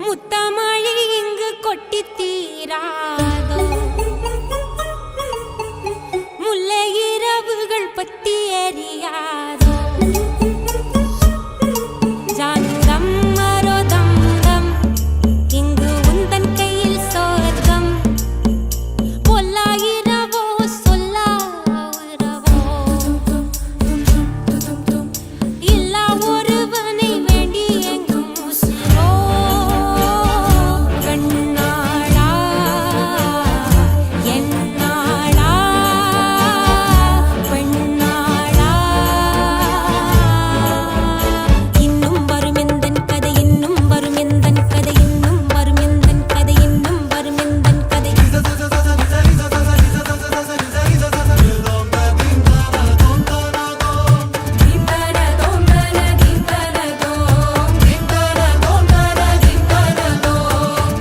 முத்தமழை இங்கு கொட்டி தீராதோ, முல்லை இரவுகள் பத்தி எரியாதோ. ஜானுரம் மரோதம் தம் இங்கு உந்தன் கையில் சொர்க்கம். பொல்லாயிரவோ சொல்லாயிரவோ இல்லா ஒருவனை வேண்டி எங்கும் உசிரோ. கண்ணாளா என்னாளா பெண்ணாளா. இன்னும் வரும் எந்தன் கதை, இன்னும் வரும் எந்தன் கதை, இன்னும் வரும் எந்தன் கதை, இன்னும் வரும் எந்தன் கதை.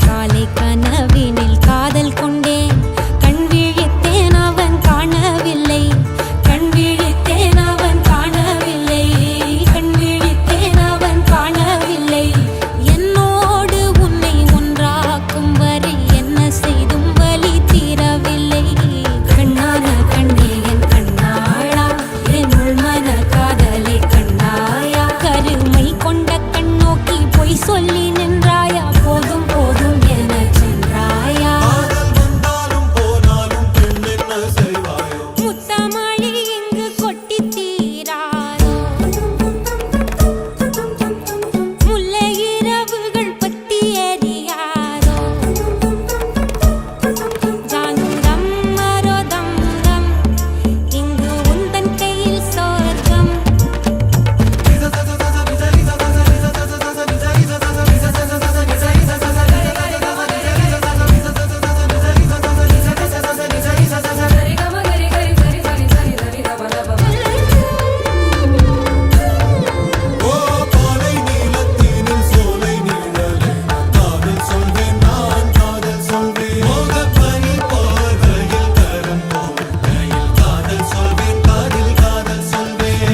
காலை கனவினில் காதல் கொண்டேன், கண் விழித்தேன் அவன் காணவில்லை, கண் விழித்தேன் அவன் காணவில்லை, கண் விழித்தேன் அவன் காணவில்லை. என்னோடு உன்னை ஒன்றாக்கும் வரை என்ன செய்தும் வலி தீரவில்லை. கண்ணான கண்ணே என் கண்ணாளா, என் உள்மன காதலை கண்ணாயா. கருமை கொண்ட கண் நோக்கி பொய் சொல்லி நின்றாயா, போதும் போதும் என சென்றாயா. முத்தமழை இங்கு கொட்டி தீராதோ, முல்லை இரவுகள் பத்தி எரியாதோ. ஜானுரம் மரோதம் தம் இங்கு உந்தன் கையில் சொர்க்கம்.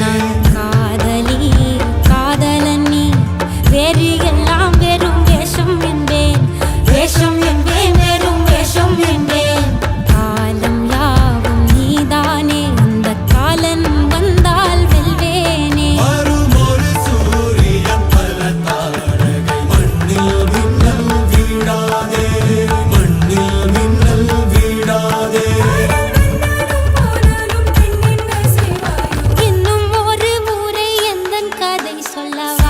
நான் காதலி காதலன் நீ, வேறு எல்லாம் வெறும் வேஷம் என்பேன், வேஷம் என்பேன், வெறும் வேஷம் என்பேன். காலம் யாவும் நீதானே, அந்த காலன் வந்தால் வெல்வேனே. இன்னும் ஒரு முறை எந்தன் கதை சொல்லவா?